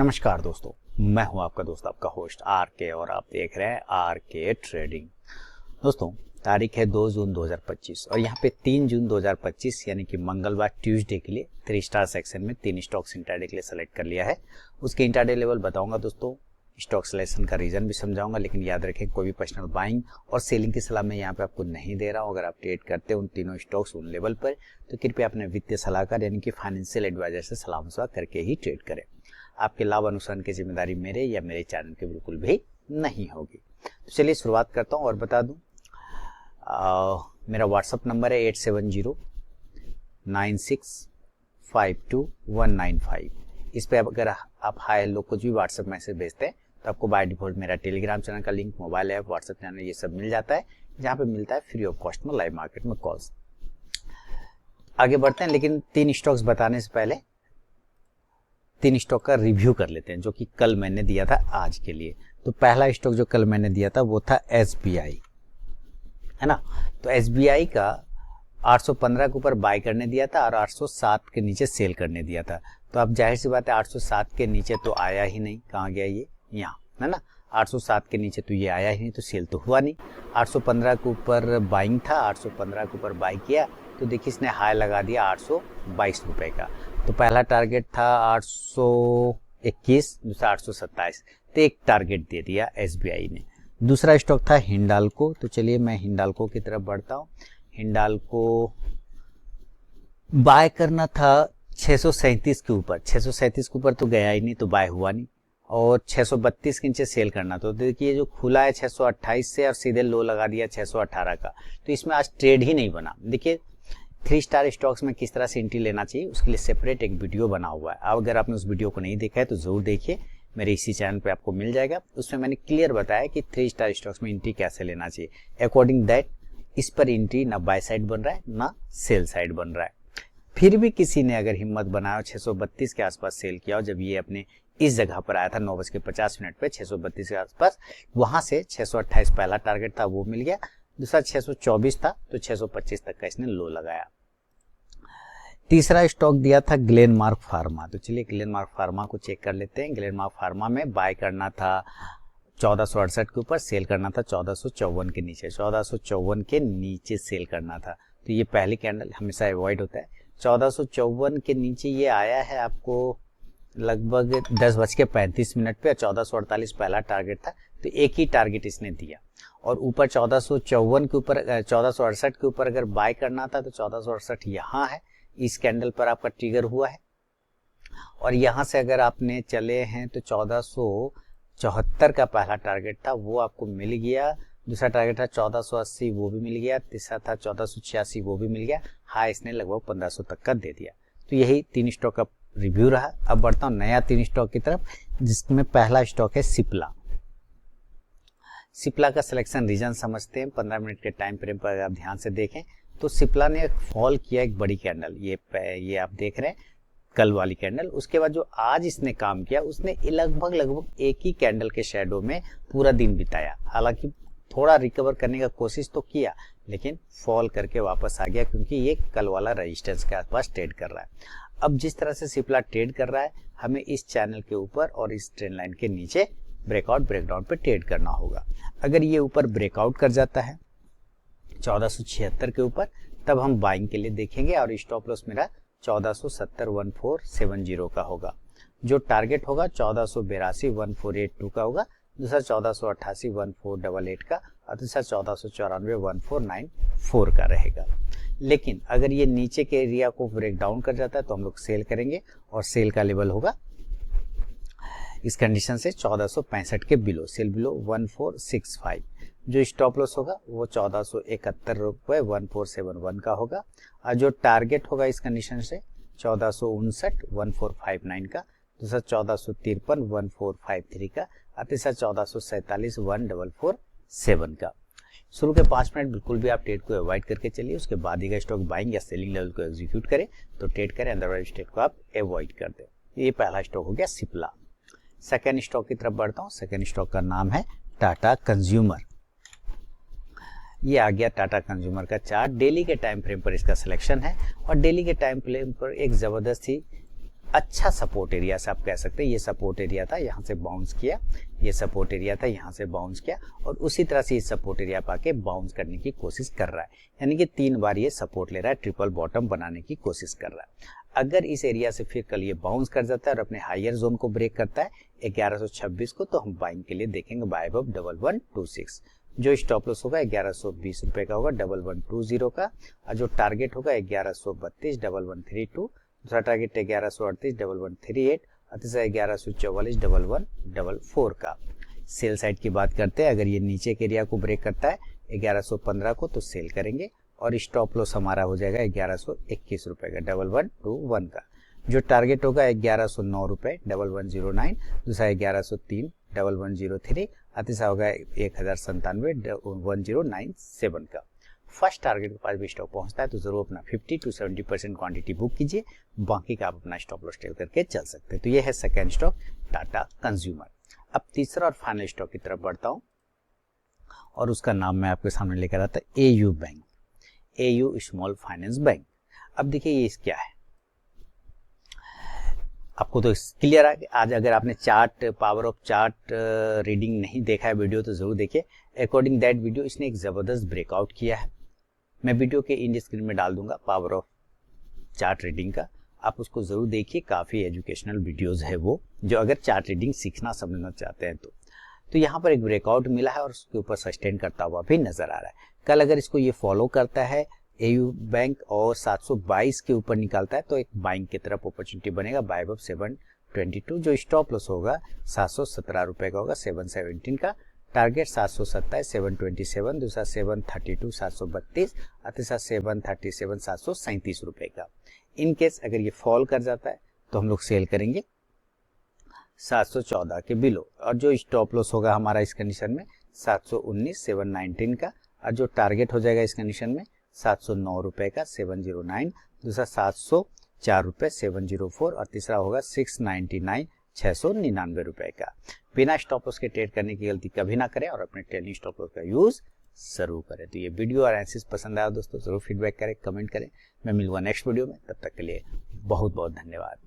नमस्कार दोस्तों, मैं हूं आपका दोस्त, आपका होस्ट आर के, और आप देख रहे हैं आर के ट्रेडिंग। दोस्तों, तारीख है 2 जून 2025 और यहाँ पे 3 जून 2025 यानी कि मंगलवार ट्यूसडे के लिए 3 स्टार सेक्शन में 3 स्टॉक्स इंट्राडे के लिए सेलेक्ट कर लिया है। उसके इंट्राडे लेवल बताऊंगा दोस्तों, स्टॉक सिलेक्शन का रीजन भी समझाऊंगा। लेकिन याद रखें, कोई भी पर्सनल बाइंग और सेलिंग की सलाह मैं यहाँ पे आपको नहीं दे रहा हूँ। अगर आप ट्रेड करते हैं उन तीनों स्टॉक्स उन लेवल पर, तो कृपया अपने वित्तीय सलाहकार यानी कि फाइनेंशियल एडवाइजर से सलाह मशवरा करके ही ट्रेड करें। आपके लाभ अनुसार की जिम्मेदारी मेरे या मेरे चैनल की बिल्कुल भी नहीं होगी। तो चलिए शुरुआत करता हूँ और बता दूं, मेरा व्हाट्सअप नंबर है 8709652195। इस पे अगर आप हाय हेलो कुछ भी व्हाट्सएप मैसेज भेजते हैं तो आपको बाय डिफॉल्ट मेरा टेलीग्राम चैनल का link, mobile app, WhatsApp channel ये सब मिल जाता है, जहाँ पे मिलता है फ्री ऑफ कॉस्ट में लाइव मार्केट में कॉल्स। आगे बढ़ते हैं, लेकिन 3 स्टॉक्स बताने से पहले 3 स्टॉक का रिव्यू कर लेते हैं जो कि कल मैंने दिया था आज के लिए। तो पहला स्टॉक जो कल मैंने दिया था वो था SBI, है ना। तो SBI का 815 के ऊपर बाय करने दिया था और 807 के नीचे सेल करने दिया था। तो अब जाहिर सी बात है 807 के नीचे तो आया ही नहीं। कहाँ गया ये? यहाँ, है ना। 807 के नीचे तो ये आया ही नहीं, तो सेल तो हुआ नहीं। 815 के ऊपर बाइंग था, 815 के ऊपर बाय किया तो देखिए इसने हाई लगा दिया 822 रुपए का। तो पहला टारगेट था 821, दूसरा 827, तो एक टारगेट दे दिया SBI ने। दूसरा स्टॉक था हिंडाल्को। तो चलिए मैं हिंडाल्को की तरफ बढ़ता हूँ। हिंडाल्को बाय करना था 637 के ऊपर, 637 के ऊपर तो गया ही नहीं, तो बाय हुआ नहीं। और 632 के नीचे सेल करना तो देखिए जो खुला है 628 से और सीधे लो लगा दिया 618 का, तो इसमें आज ट्रेड ही नहीं बना। देखिए 3 स्टार स्टॉक्स में किस तरह से एंट्री लेना चाहिए उसके लिए सेपरेट एक वीडियो बना हुआ है। अब अगर आपने उस वीडियो को नहीं देखा है तो जरूर देखिए, मेरे इसी चैनल पे आपको मिल जाएगा। उसमें मैंने क्लियर बताया कि 3 स्टार स्टॉक्स में एंट्री कैसे लेना चाहिए। अकॉर्डिंग दैट इस पर एंट्री ना बाय साइड बन रहा है ना सेल साइड बन रहा है। फिर भी किसी ने अगर हिम्मत बनाया 632 के आसपास सेल किया, और जब ये अपने इस जगह पर आया था 9:50 पे 632 के आसपास, वहां से 628 पहला टारगेट था वो मिल गया, दूसरा 624 था तो 625 तक का इसने लो लगाया। तीसरा स्टॉक दिया था ग्लेनमार्क फार्मा। तो चलिए ग्लेनमार्क फार्मा को चेक कर लेते हैं। ग्लेनमार्क फार्मा में बाय करना था 1468 के ऊपर, सेल करना था 1454 के नीचे, 1454 के नीचे सेल करना था। तो ये पहली कैंडल हमेशा अवॉइड होता है। 1454 के नीचे ये आया है आपको लगभग 10:35 पे, 1448 पहला टारगेट था, तो एक ही टारगेट इसने दिया। और ऊपर 1454 के ऊपर 1468 के ऊपर अगर बाय करना था तो 1468 यहाँ है, इस कैंडल पर आपका ट्रिगर हुआ है। और यहाँ से अगर आपने चले हैं तो 1474 का पहला टारगेट था वो आपको मिल गया, दूसरा टारगेट था 1480 वो भी मिल गया, तीसरा था 1486 वो भी मिल गया। हाई इसने लगभग 1500 तक का दे दिया। तो यही 3 स्टॉक का रिव्यू रहा। अब बढ़ता हूँ नया 3 स्टॉक की तरफ, जिसमें पहला स्टॉक है सिप्ला। सिप्ला का सिलेक्शन रीजन समझते हैं। 15 मिनट के टाइम फ्रेम पर आप ध्यान से देखें तो सिप्ला ने फॉल किया एक बड़ी कैंडल, ये आप देख रहे हैं कल वाली कैंडल। उसके बाद जो आज इसने काम किया उसने लगभग एक ही कैंडल के शैडो में पूरा दिन बिताया। हालांकि थोड़ा रिकवर करने का कोशिश तो किया, लेकिन फॉल करके वापस आ गया, क्योंकि ये कल वाला रेजिस्टेंस के आसपास ट्रेड कर रहा है। अब जिस तरह से सिप्ला ट्रेड कर रहा है, हमें इस चैनल के ऊपर और इस ट्रेंड लाइन के नीचे ब्रेकआउट ब्रेकडाउन पे ट्रेड करना होगा। अगर ये ऊपर ब्रेकआउट कर जाता है 1476 के ऊपर, तब हम बाइंग के लिए देखेंगे और स्टॉप लॉस मेरा 1470-1470 का होगा। जो टारगेट होगा 1482-1482 का होगा, दूसरा 1488-1488 का, और तीसरा 1494-1494 का रहेगा। लेकिन अगर ये नीचे के एरिया को ब्रेक डाउन कर जाता है तो हम लोग सेल करेंगे, और सेल का लेवल होगा इस कंडीशन से 1465 के बिलो, सेल बिलो 1465। जो स्टॉप लॉस होगा वो 1471 रुपये 1471 का होगा, और जो टारगेट होगा इस कंडीशन से 1459-1459 का, दूसरा 1453-1453 का, और तीसरा 1447-1447 का। शुरू के 5 मिनट बिल्कुल भी आप ट्रेड को अवॉइड करके चलिए, उसके बाद ही स्टॉक बाइंग या सेलिंग लेवल को एग्जीक्यूट करें तो ट्रेड करें, अदरवाइज ट्रेड को आप अवॉइड कर दें। ये पहला स्टॉक हो गया सिप्ला। सेकेंड स्टॉक की तरफ बढ़ता हूँ। सेकेंड स्टॉक का नाम है टाटा कंज्यूमर। ये आ गया टाटा कंज्यूमर का चार्ट। डेली के टाइम फ्रेम पर इसका सिलेक्शन है, और डेली के टाइम फ्रेम पर एक जबरदस्त ही अच्छा सपोर्ट एरिया से आप कह सकते हैं। ये सपोर्ट एरिया था, यहाँ से बाउंस किया, ये सपोर्ट एरिया था, यहाँ से बाउंस किया और उसी तरह से ये सपोर्ट एरिया पाके बाउंस करने की कोशिश कर रहा है, यानी कि 3 बार ये सपोर्ट ले रहा है, ट्रिपल बॉटम बनाने की कोशिश कर रहा है। अगर इस एरिया से फिर कल ये बाउंस कर जाता है और अपने हायर जोन को ब्रेक करता है 1126 को, तो हम बाइंग के लिए देखेंगे बाय अबव 1126। जो स्टॉप लॉस होगा 1120 रुपए का होगा 1120 का, और जो टारगेट होगा 1132 1132, दूसरा टारगेट 1138 1138, और तीसरा 1144 1144 का। सेल साइड की बात करते हैं, अगर ये नीचे के एरिया को ब्रेक करता है 1115 को तो सेल करेंगे और स्टॉप लॉस हमारा हो जाएगा 1121 रुपए का 1121 का। जो टारगेट होगा 1109 रुपए 1109, दूसरा 1103 1103, तीसरा होगा 1097 1097 का। फर्स्ट टारगेट के पास भी स्टॉक पहुंचता है तो जरूर अपना 50 to 70% क्वांटिटी बुक कीजिए, बाकी का आप अपना स्टॉप लॉस टेल करके चल सकते हैं। तो ये है सेकंड स्टॉक टाटा कंज्यूमर। अब तीसरा और फाइनल स्टॉक की तरफ बढ़ता हूं और उसका नाम मैं आपके सामने लेकर आता हूं AU bank, AU small finance bank. अब देखिए ये क्या है, आपको तो क्लियर है। आज अगर आपने chart, power of chart reading नहीं देखा है वीडियो तो जरूर देखिए। अकॉर्डिंग दैट वीडियो इसने एक जबरदस्त ब्रेकआउट किया है, मैं वीडियो के इंड स्क्रीन में डाल दूंगा पावर ऑफ चार्ट रीडिंग का, आप उसको जरूर देखिए। काफी एजुकेशनल वीडियोस है वो, जो अगर चार्ट रीडिंग सीखना समझना चाहते हैं तो यहाँ पर एक ब्रेकआउट मिला है और उसके ऊपर सस्टेन करता हुआ भी नजर आ रहा है। कल अगर इसको ये फॉलो करता है एयू बैंक और 722 के ऊपर निकालता है तो एक बाइंग की तरफ अपॉर्चुनिटी बनेगा बाय अबव 722। जो स्टॉप लॉस होगा 717 रुपए का होगा 717 का, टारगेट 727 727, दूसरा 732 732, तीसरा 737 737 रुपए का। इन केस अगर ये फॉल कर जाता है तो हम लोग सेल करेंगे 714 के बिलो, और जो स्टॉप लॉस होगा हमारा इस कंडीशन में 719 719 का, और जो टारगेट हो जाएगा इस कंडीशन में 709 रुपए का 709, दूसरा 704 रुपए 704, और तीसरा होगा 699 699 रुपए का। बिना स्टॉप लॉस के ट्रेड करने की गलती कभी ना करें और अपने ट्रेडिंग स्टॉप लॉस का यूज जरूर करें। तो ये वीडियो और एनालिसिस पसंद आया दोस्तों जरूर फीडबैक करें, कमेंट करें। मैं मिलूंगा नेक्स्ट वीडियो में, तब तक के लिए बहुत बहुत धन्यवाद।